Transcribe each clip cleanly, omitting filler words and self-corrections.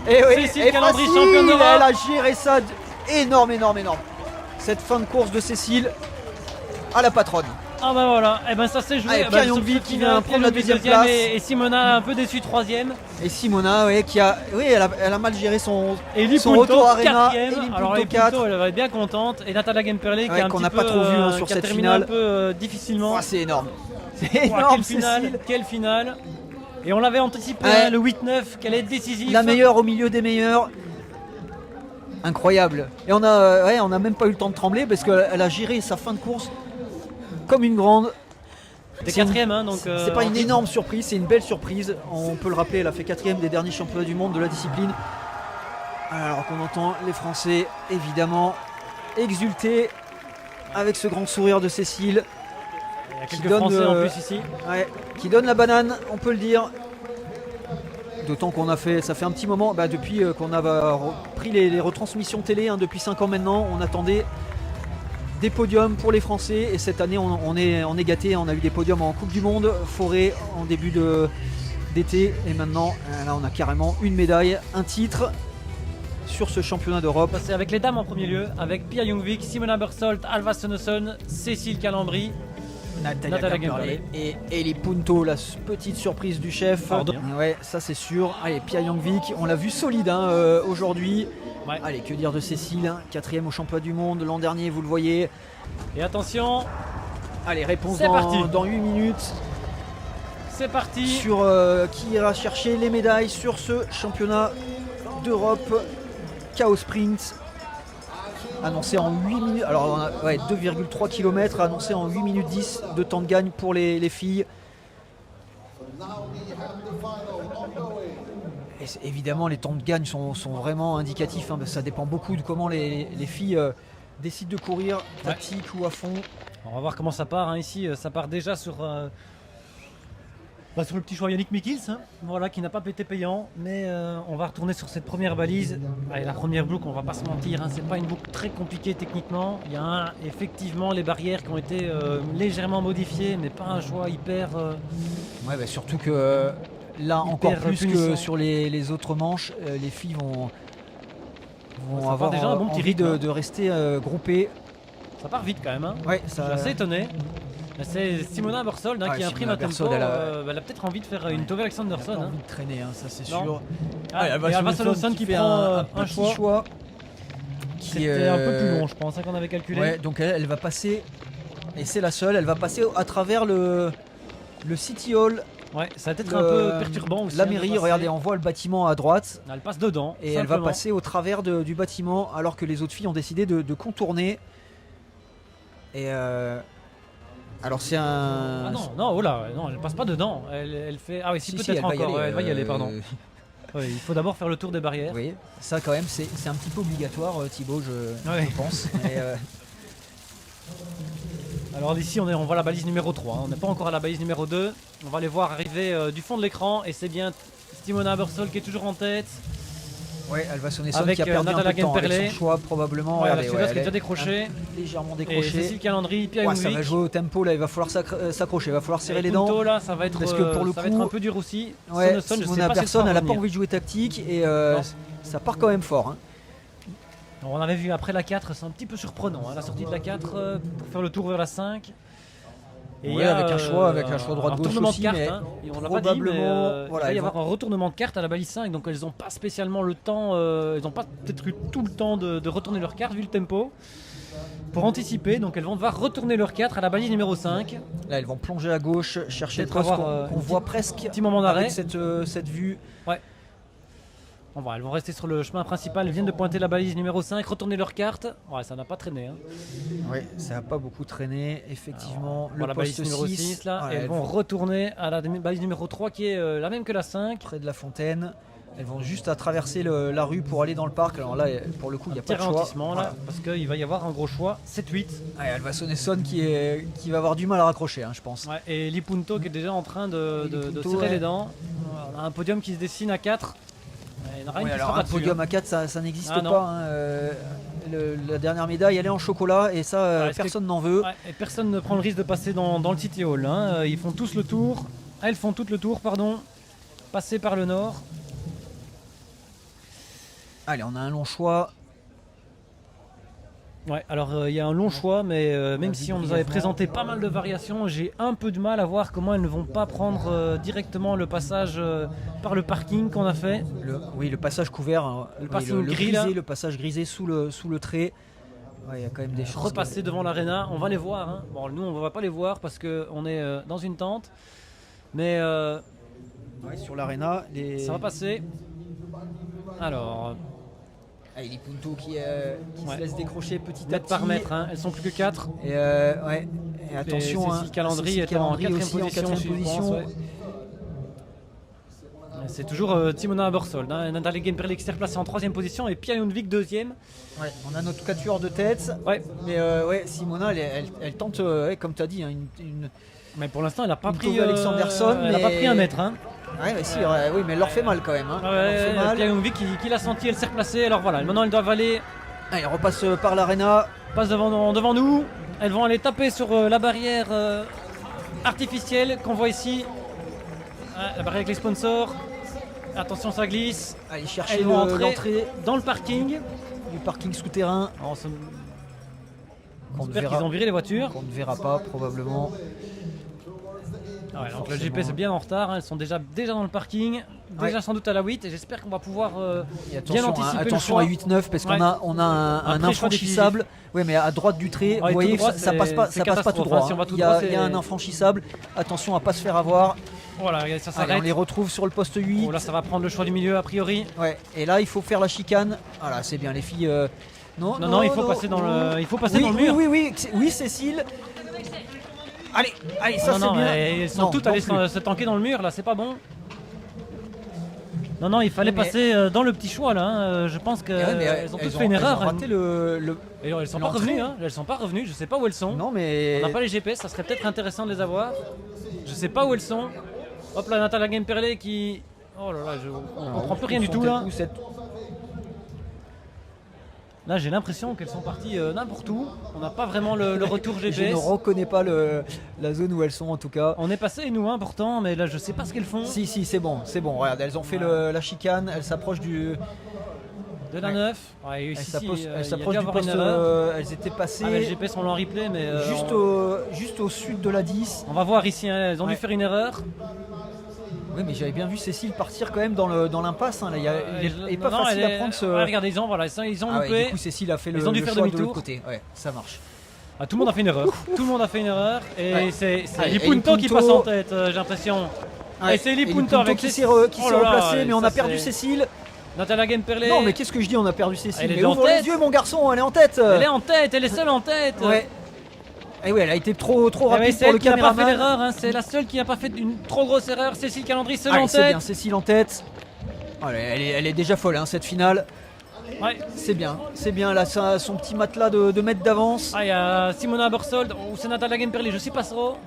Et oui, Cécile et Calandry, facile, championne d'Europe. elle a géré ça énorme. Cette fin de course de Cécile à la patronne. Ah bah voilà, et ben ça s'est joué. Allez, Pierre Youngvik qui vient prendre la deuxième place. Et Simona un peu déçue troisième. Et Simona, oui, elle a mal géré son Lipunto, retour Arena. quatrième. Alors Lipunto, elle va être bien contente. Et Natalia Gemperle qui a un qu'on petit n'a peu, pas trop vu sur qui a cette terminé finale. un peu difficilement. Oh, c'est énorme. C'est énorme, Cécile. Quelle finale. Et on l'avait anticipé, le 8-9, qu'elle est décisive. La meilleure au milieu des meilleurs. Incroyable. Et on a même pas eu le temps de trembler parce qu'elle a géré sa fin de course comme une grande. C'est quatrième, hein, donc. C'est pas une énorme surprise, c'est une belle surprise. On peut le rappeler, elle a fait quatrième des derniers championnats du monde de la discipline. Alors qu'on entend les Français évidemment exulter avec ce grand sourire de Cécile. Il y a quelques Français en plus ici. Qui donne la banane, on peut le dire. D'autant ça fait un petit moment, depuis qu'on a pris les retransmissions télé, depuis 5 ans maintenant, on attendait des podiums pour les Français et cette année on est gâtés, on a eu des podiums en Coupe du Monde, Forêt en début d'été et maintenant là on a carrément une médaille, un titre sur ce championnat d'Europe. C'est avec les dames en premier lieu, avec Pia Youngvik, Simona Bersolt, Alva Sønnesson, Cécile Calandry, Natalia Gemperle et Eli Punto, la petite surprise du chef. Ouais, ça c'est sûr. Allez, Pia Youngvik, on l'a vu solide aujourd'hui. Ouais. Allez, que dire de Cécile, quatrième au championnat du monde l'an dernier, vous le voyez. Et attention. Allez, réponse dans 8 minutes. C'est parti. Sur qui ira chercher les médailles sur ce championnat d'Europe Chaos Sprint. Annoncé en 8 minutes, alors 2,3 km annoncé en 8 minutes 10 de temps de gagne pour les filles. Et évidemment les temps de gagne sont vraiment indicatifs, ça dépend beaucoup de comment les filles décident de courir, tactique ou à fond. On va voir comment ça part ici, ça part déjà sur le petit choix Yannick Mikils, qui n'a pas été payant, mais on va retourner sur cette première balise. Allez, la première boucle, on va pas se mentir, c'est pas une boucle très compliquée techniquement. Il y a effectivement les barrières qui ont été légèrement modifiées, mais pas un choix hyper. Surtout que là, encore plus puissant que sur les autres manches, les filles vont avoir déjà un bon petit rythme de rester groupées. Ça part vite quand même. Je suis assez étonné. C'est Simona Bersolt qui imprime un tempo. Elle a peut-être envie de faire une Tove Alexandersson. Elle a envie de traîner, ça c'est sûr. Et Alva Sønnesson qui prend un choix. C'était un peu plus long, je pense, qu'on avait calculé. Ouais, donc elle va passer, et c'est la seule, elle va passer à travers le City Hall. Ouais, ça va être un peu perturbant aussi. La mairie, regardez, on voit le bâtiment à droite. Elle passe dedans. Et elle va passer au travers du bâtiment alors que les autres filles ont décidé de contourner. Et alors c'est un... Ah non, elle passe pas dedans. Elle fait... Ah oui, si peut-être encore. Elle va y aller, pardon. Ouais, il faut d'abord faire le tour des barrières. Oui, ça quand même, c'est un petit peu obligatoire, Thibaut, je pense. Mais, alors ici, on voit la balise numéro 3. On n'est pas encore à la balise numéro 2. On va les voir arriver du fond de l'écran. Et c'est bien Simona Bersolt qui est toujours en tête. Ouais, Alva Sønnesson qui a perdu un peu de temps avec son choix probablement. La Suédoise qui est déjà décrochée. Légèrement décrochée. Et Cécile Calandry, Pia Youngvik. Ça va jouer au tempo, là il va falloir s'accrocher, il va falloir serrer les dents. Là, ça va être, parce que pour le coup, va être un peu dur aussi. Simona Bersolt, elle n'a pas envie de jouer tactique et ça part quand même fort. On avait vu après la 4, c'est un petit peu surprenant, la sortie de la 4 pour faire le tour vers la 5. Et avec un choix droite-gauche aussi, de carte, mais on l'a pas dit, mais il va y avoir un retournement de carte à la balise 5, donc elles n'ont pas spécialement le temps, elles n'ont pas peut-être eu tout le temps de retourner leur carte vu le tempo. Pour anticiper, donc elles vont devoir retourner leur 4 à la balise numéro 5. Là elles vont plonger à gauche, chercher le poste qu'on voit presque petit moment d'arrêt. Avec cette vue. Ouais. Elles vont rester sur le chemin principal, elles viennent de pointer la balise numéro 5, retourner leur carte. Ouais, ça n'a pas traîné. Oui, ça n'a pas beaucoup traîné, effectivement. Alors, le poste balise numéro 6 là, et elles vont retourner à la balise numéro 3 qui est la même que la 5. Près de la fontaine. Elles vont juste à traverser la rue pour aller dans le parc. Alors là, pour le coup, il n'y a pas de choix. Là, parce qu'il va y avoir un gros choix. 7-8. Alva Sønnesson qui va avoir du mal à raccrocher, je pense. Ouais, et Lipunto qui est déjà en train de serrer les dents. On a un podium qui se dessine à 4. Alors un podium à 4, ça n'existe pas. La dernière médaille, elle est en chocolat et ça, personne n'en veut. Et personne ne prend le risque de passer dans le City Hall. Ils font tous le tour. Elles font tout le tour, pardon. Passer par le nord. Allez, on a un long choix. Ouais, alors il y a un long choix, mais même Vas-y, si on nous avait brièvement. présenté pas mal de variations, j'ai un peu de mal à voir comment elles ne vont pas prendre directement le passage par le parking qu'on a fait. Oui, le passage couvert. Hein. Le Oui, passing gris, là. grisé, le passage grisé sous le trait. Ouais, il y a quand même des chances. Repasser devant l'arena, on va les voir. Hein. Bon, nous on va pas les voir parce qu'on est dans une tente, mais Ouais, sur l'arena, ça va passer. Alors, les Punto qui Ouais. se laisse décrocher petit à mètre petit. par mètre, hein. Elles sont plus que 4. Et, ouais. Et attention, Cécile Calandry est en Calandry aussi en quatrième je position. pense, ouais. C'est toujours Timona Abersold. Hein. Nathalie Gemperle qui s'est replacée en 3ème position et Pia Lundvik 2ème. Ouais, on a notre quatuor de tête. Ouais. Mais ouais, Simona, elle tente, ouais, comme tu as dit, hein, Mais pour l'instant, elle n'a pas Une pris Tove Alexanderson, elle a pas mais- pris un mètre. Hein. Ouais, mais si, ouais, oui, mais elle leur fait mal quand même. Hein. Elle leur fait mal. Pia Lundvik qui l'a senti, elle s'est replacée. Alors voilà, maintenant elles doivent aller, Allez, on repasse par l'arena. passe devant nous. Elles vont aller taper sur la barrière artificielle qu'on voit ici. La barrière avec les sponsors. Attention, ça glisse. Allez chercher Elles vont entrer l'entrée dans le parking. du parking souterrain. On Qu'on ne espère verra, qu'ils ont viré les voitures. qu'on ne verra pas probablement. Ouais, donc le Forcément. GPS est bien en retard, hein. Elles sont déjà dans le parking, déjà Ouais. sans doute à la 8 et j'espère qu'on va pouvoir Et bien anticiper le attention choix. à 8-9 parce qu'on Ouais. on a un très choix infranchissable. Oui, mais à droite du trait, Ouais, vous voyez, tout droit, ça c'est- passe pas, c'est ça passe pas tout catastrophe, droit. hein. Si on va tout Il y a, droit, il y a c'est- un infranchissable. Attention à pas se faire avoir. Voilà, ça Allez, s'arrête. on les retrouve sur le poste 8. Oh, là ça va prendre le choix du milieu a priori. Ouais. Et là, il faut faire la chicane. Voilà, c'est bien les filles. Non, il faut passer dans le mur. Oui, Cécile. Allez, ça non, c'est non, bien. elles sont Non, toutes non allées plus. se tanker dans le mur là, c'est pas bon. Non, il fallait Oui, mais- passer dans le petit choix là. Hein. Je pense qu'elles Ouais, mais ont toutes fait une elles erreur. ont raté le. Et elles sont pas l'entrée. revenues, hein. Elles sont pas revenues, je sais pas où elles sont. Non, mais. On n'a pas les GPS, ça serait peut-être intéressant de les avoir. Je sais pas où elles sont. Hop là, Natalia Gemperle qui. Oh là là, on comprend plus rien du tout là. Là, j'ai l'impression qu'elles sont parties n'importe où. On n'a pas vraiment le retour Je ne GPS. reconnais pas la zone où elles sont en tout cas. On est passé nous, hein, pourtant, mais là, je sais pas ce qu'elles font. Si, c'est bon. Regarde, elles ont fait la chicane, elles s'approchent du. De la Ouais. 9. Ouais, Elles ici, s'approchent il y a dû du avoir poste. une erreur. Elles étaient passées Ah, mais le GPS, on l'a en replay, mais. juste au sud de la 10. On va voir ici, hein, elles ont Ouais. dû faire une erreur. Oui, mais j'avais bien vu Cécile partir quand même dans l'impasse. Hein, là. Il est pas Non, facile elle à est- prendre ce. Ouais, regardez, ils ont Ah ouais, loupé. du coup, Cécile a fait Ils ont dû le faire choix de demi-tour. l'autre côté. Ouais, ça marche. Ah, tout le monde a fait une erreur. Tout le monde a fait une erreur. Et Ouais. c'est Allez, Lipunto qui Lipunto. passe en tête, j'ai l'impression. Ouais, Et c'est et Lipunto Lipunto avec qui ses- s'est Oh là là, replacé, mais on ça, a perdu c'est- Cécile. Natalia Gemperle. Non, mais qu'est-ce que je dis, on a perdu Cécile. Elle est Mais en ouvre tête. les yeux, mon garçon, elle est en tête. Elle est en tête, elle est seule en tête. Ouais. Et oui, elle a été trop Eh ouais, rapide c'est pour elle le qui n'a pas fait caméraman. l'erreur, hein. C'est la seule qui n'a pas fait une trop grosse erreur. Cécile Calandry seule Allez, en c'est tête. bien, Cécile en tête. Allez, elle est déjà folle, hein, cette finale. Ouais. C'est bien, là, ça a son petit matelas de mètres d'avance. Ah, il y a Simona Abersold ou c'est Natalia Gemperle, je sais pas trop.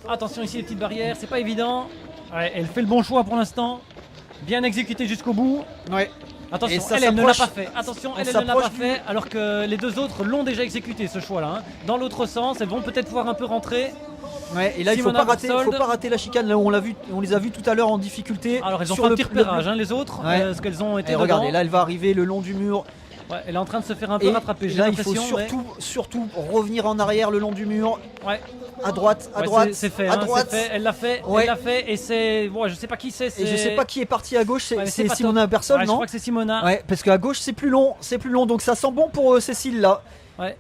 Attention ici les petites barrières, c'est pas évident. Ouais, elle fait le bon choix pour l'instant. Bien exécuté jusqu'au bout. Ouais. Attention, Et ça elle ne l'a pas s'approche. fait. Attention, On elle ne l'a s'approche pas du- fait alors que les deux autres l'ont déjà exécuté ce choix-là. Hein. Dans l'autre sens, elles vont peut-être pouvoir un peu rentrer. Ouais, et là, il faut Simona pas rater la chicane. Là, on les a vus tout à l'heure en difficulté. Alors elles ont sur fait un le petit repérage, hein, les autres, Ouais. parce qu'elles ont été Et regardez, devant. là, elle va arriver le long du mur. Ouais, elle est en train de se faire un peu Et rattraper, j'ai là, il faut l'impression. mais- surtout revenir en arrière le long du mur. Ouais. À droite, Ouais, c'est fait, à hein, droite. c'est fait, elle l'a fait, Ouais. elle l'a fait, et c'est. Bon, je sais pas qui c'est. Et je sais pas qui est parti à gauche, Ouais, mais c'est pas Simona top. Abersold, Ouais, je non? crois que c'est Simona. Ouais, parce qu'à gauche c'est plus long, donc ça sent bon pour Cécile là. Ouais.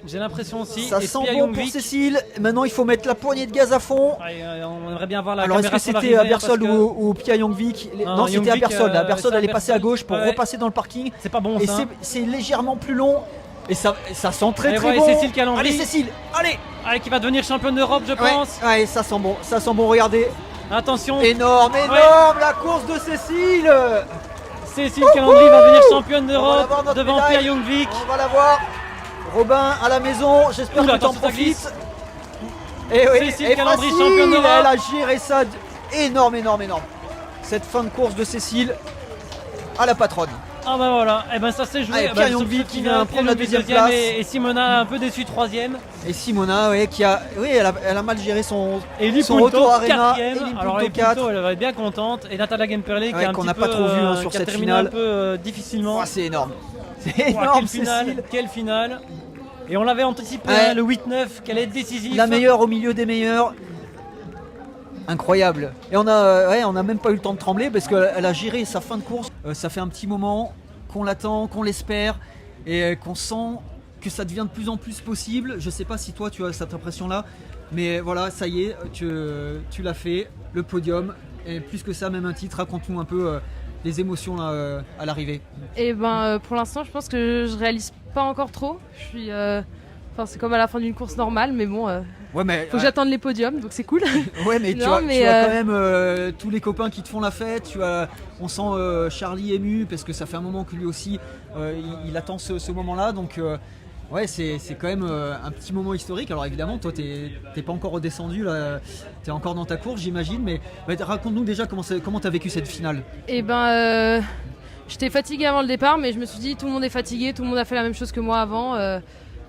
J'ai l'impression aussi. Ça Et sent Pia bon pour Ljungvik. Cécile. Maintenant il faut mettre la poignée de gaz à fond. Ouais, on aimerait bien voir la Alors est-ce caméra que sur c'était l'arrivée, Abersold parce que ou Pia Ljungvik? Non, c'était Ljungvik, Abersold. Abersold c'est elle est passée à Abersold. gauche pour Ouais. repasser dans le parking. C'est pas bon Et ça. c'est légèrement plus long. Et ça sent très Et très ouais, bon. Cécile Calandry. Allez Cécile, allez. Allez, qui va devenir championne d'Europe, je pense. Ouais, ça sent bon, regardez. Attention, Énorme, la course de Cécile. Cécile Calandry va devenir championne On va d'Europe l'avoir, notre devant médaille. Pia Ljungvik. On va la voir. Robin à la maison, j'espère Oula, que tu en attention, ça glisse. profites. Et oui, Cécile et Calandry, facile, championne d'Europe. elle a géré ça énorme. Cette fin de course de Cécile à la patronne. Ah bah voilà, et ben ça s'est joué. Allez, Pierre Yongvi qui vient prendre la deuxième place. Et Simona un peu déçu troisième. Et Simona, oui, elle a mal géré son Punto, retour à Arena. quatrième. Alors Eli Punto, elle va être bien contente. Et Natalia Gemperle qui a un qu'on petit n'a peu, pas trop vu sur qui a cette terminé finale. un peu difficilement. Oh, c'est énorme. C'est énorme, Quelle finale. Et on l'avait anticipé, le 8-9, qu'elle est décisive. La meilleure au milieu des meilleurs. Incroyable. Et on a même pas eu le temps de trembler parce qu'elle a géré sa fin de course. Ça fait un petit moment qu'on l'attend, qu'on l'espère et qu'on sent que ça devient de plus en plus possible. Je sais pas si toi tu as cette impression-là, mais voilà, ça y est, tu l'as fait, le podium et plus que ça, même un titre. Raconte-nous un peu les émotions là, à l'arrivée. Et pour l'instant, je pense que je réalise pas encore trop. Je suis, c'est comme à la fin d'une course normale, mais bon. Ouais, mais faut que j'attende les podiums, donc c'est cool. Ouais, mais tu as quand même tous les copains qui te font la fête. On sent Charlie ému parce que ça fait un moment que lui aussi il attend ce moment-là. Donc ouais, c'est quand même un petit moment historique. Alors évidemment, toi t'es pas encore redescendu là, t'es encore dans ta course, j'imagine. Mais raconte-nous déjà comment t'as vécu cette finale. Et j'étais fatiguée avant le départ, mais je me suis dit tout le monde est fatigué, tout le monde a fait la même chose que moi avant.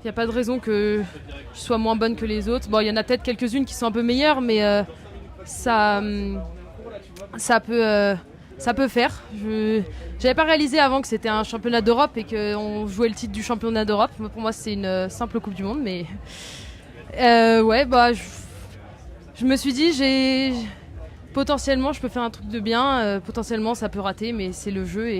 Il n'y a pas de raison que je sois moins bonne que les autres. Bon, il y en a peut-être quelques-unes qui sont un peu meilleures, mais ça peut faire. J'avais pas réalisé avant que c'était un championnat d'Europe et qu'on jouait le titre du championnat d'Europe. Pour moi, c'est une simple Coupe du Monde, mais je me suis dit, potentiellement, je peux faire un truc de bien. Potentiellement, ça peut rater, mais c'est le jeu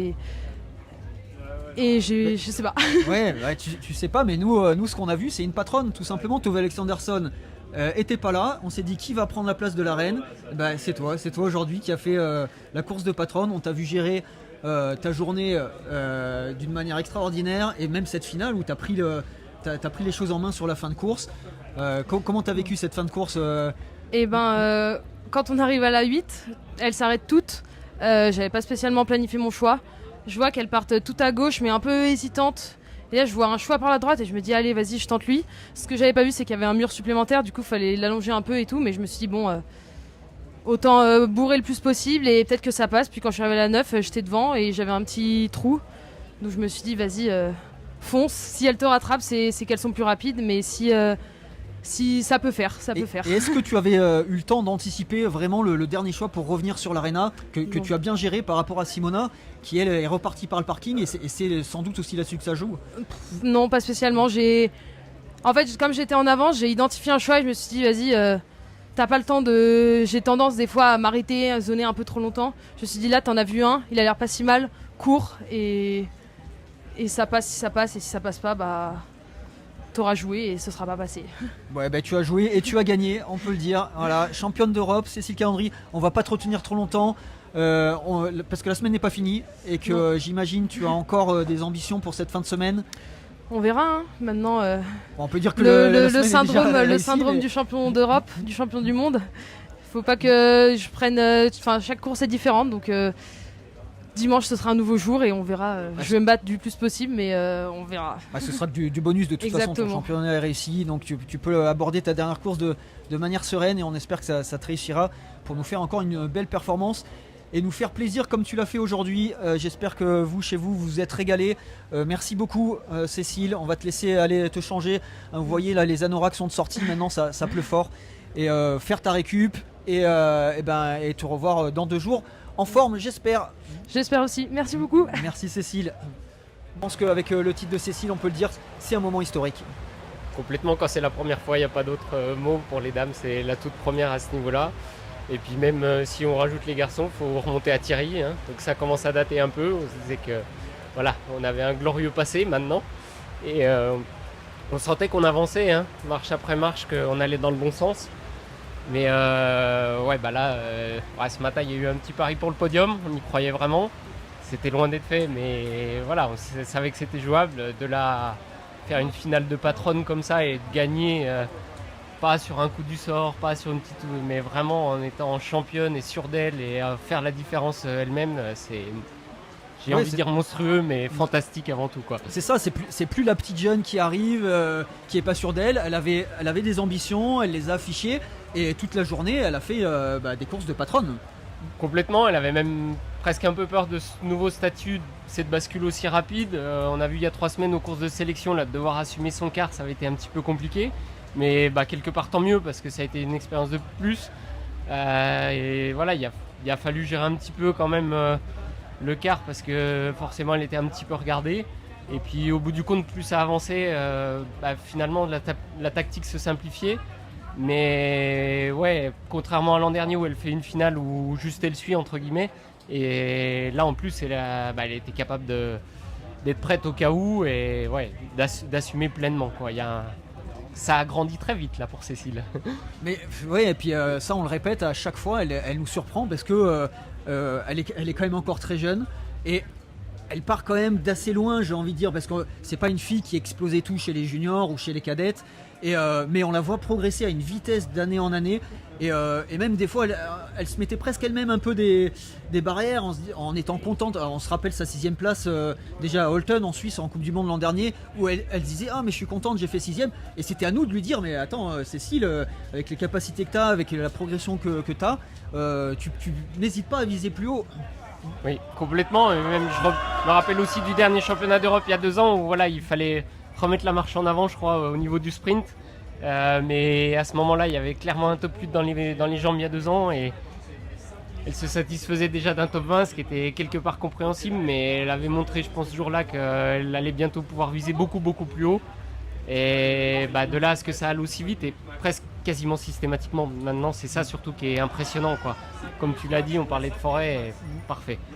et je sais pas. Ouais, tu sais pas, mais nous ce qu'on a vu, c'est une patronne, tout simplement. Tove Alexandersson était pas là. On s'est dit qui va prendre la place de la reine. C'est toi aujourd'hui qui a fait la course de patronne. On t'a vu gérer ta journée d'une manière extraordinaire et même cette finale où t'as pris les choses en main sur la fin de course. Comment t'as vécu cette fin de course Quand on arrive à la 8, elles s'arrêtent toutes. J'avais pas spécialement planifié mon choix. Je vois qu'elles partent tout à gauche mais un peu hésitantes. Et là je vois un choix par la droite et je me dis allez vas-y je tente lui. Ce que j'avais pas vu c'est qu'il y avait un mur supplémentaire, du coup il fallait l'allonger un peu et tout, mais je me suis dit bon autant bourrer le plus possible et peut-être que ça passe. Puis quand je suis arrivée à la 9 j'étais devant et j'avais un petit trou. Donc je me suis dit vas-y fonce. Si elles te rattrapent c'est qu'elles sont plus rapides, mais si ça peut faire, ça peut faire. Et est-ce que tu avais eu le temps d'anticiper vraiment le dernier choix pour revenir sur l'arena que tu as bien géré par rapport à Simona qui elle est repartie par le parking et c'est sans doute aussi là-dessus que ça joue? Non, pas spécialement. En fait, comme j'étais en avance, j'ai identifié un choix et je me suis dit vas-y, t'as pas le temps de... J'ai tendance des fois à m'arrêter, à zoner un peu trop longtemps. Je me suis dit là t'en as vu un, il a l'air pas si mal, cours et ça passe si ça passe et si ça passe pas t'auras joué et ce sera pas passé. Ouais, tu as joué et tu as gagné, on peut le dire. Voilà, championne d'Europe, Cécile Calandry. On va pas te retenir trop longtemps parce que la semaine n'est pas finie et que j'imagine tu as encore des ambitions pour cette fin de semaine. On verra. Hein. Maintenant, on peut dire que le syndrome du champion d'Europe, du champion du monde. Il faut pas que je prenne. Chaque course est différente, donc. Dimanche ce sera un nouveau jour et on verra. Je vais me battre du plus possible, mais on verra. Ce sera du bonus de toute façon. Ton championnat est réussi, donc tu peux aborder ta dernière course de manière sereine et on espère que ça te réussira pour nous faire encore une belle performance et nous faire plaisir comme tu l'as fait aujourd'hui. J'espère que vous, chez vous, vous êtes régalés. Merci beaucoup Cécile, on va te laisser aller te changer. Vous voyez là les anoraks sont de sortie, maintenant ça pleut fort. Et faire ta récup et te revoir dans 2 jours. En forme, j'espère. J'espère aussi. Merci beaucoup. Merci Cécile. Je pense qu'avec le titre de Cécile, on peut le dire, c'est un moment historique. Complètement, quand c'est la première fois, il n'y a pas d'autre mot pour les dames. C'est la toute première à ce niveau-là. Et puis même si on rajoute les garçons, il faut remonter à Thierry. Hein. Donc ça commence à dater un peu. On se disait que voilà, on avait un glorieux passé maintenant. Et on sentait qu'on avançait, hein, marche après marche, qu'on allait dans le bon sens. Mais ce matin il y a eu un petit pari pour le podium, on y croyait vraiment, c'était loin d'être fait, mais voilà, on savait que c'était jouable. De là faire une finale de patronne comme ça et de gagner, pas sur un coup du sort, pas sur une petite, mais vraiment en étant championne et sûre d'elle et à faire la différence elle-même, j'ai envie de dire monstrueux, mais fantastique avant tout, quoi. C'est ça, c'est plus la petite jeune qui arrive, qui est pas sûre d'elle. Elle avait des ambitions, elle les a affichées et toute la journée, elle a fait des courses de patronne. Complètement, elle avait même presque un peu peur de ce nouveau statut, cette bascule aussi rapide. On a vu il y a 3 semaines aux courses de sélection, là, de devoir assumer son quart, ça avait été un petit peu compliqué. Mais quelque part tant mieux parce que ça a été une expérience de plus. Et voilà, il a fallu gérer un petit peu quand même le quart parce que forcément elle était un petit peu regardée. Et puis au bout du compte, plus ça avançait, finalement la tactique se simplifiait. Mais ouais, contrairement à l'an dernier où elle fait une finale où juste elle suit entre guillemets, et là en plus elle était capable d'être prête au cas où et ouais, d'assumer pleinement quoi. Ça a grandi très vite là pour Cécile. Mais ouais, et puis ça on le répète à chaque fois, elle nous surprend parce que elle est quand même encore très jeune et elle part quand même d'assez loin, j'ai envie de dire, parce que c'est pas une fille qui explosait tout chez les juniors ou chez les cadettes, mais on la voit progresser à une vitesse d'année en année, et même des fois elle se mettait presque elle-même un peu des barrières en étant contente. Alors, on se rappelle sa 6ème place déjà à Holton en Suisse en Coupe du Monde l'an dernier, où elle disait ah mais je suis contente, j'ai fait 6ème, et c'était à nous de lui dire mais attends Cécile, avec les capacités que tu as, avec la progression que tu as, tu n'hésites pas à viser plus haut. Oui, complètement. Et même, je me rappelle aussi du dernier championnat d'Europe il y a 2 ans où voilà, il fallait remettre la marche en avant, je crois, au niveau du sprint. Mais à ce moment-là, il y avait clairement un top 8 dans les jambes il y a 2 ans et elle se satisfaisait déjà d'un top 20, ce qui était quelque part compréhensible. Mais elle avait montré, je pense, ce jour-là qu'elle allait bientôt pouvoir viser beaucoup, beaucoup plus haut. Et de là à ce que ça aille aussi vite et presque quasiment systématiquement maintenant, c'est ça surtout qui est impressionnant quoi. Comme tu l'as dit, on parlait de Forêt, parfait.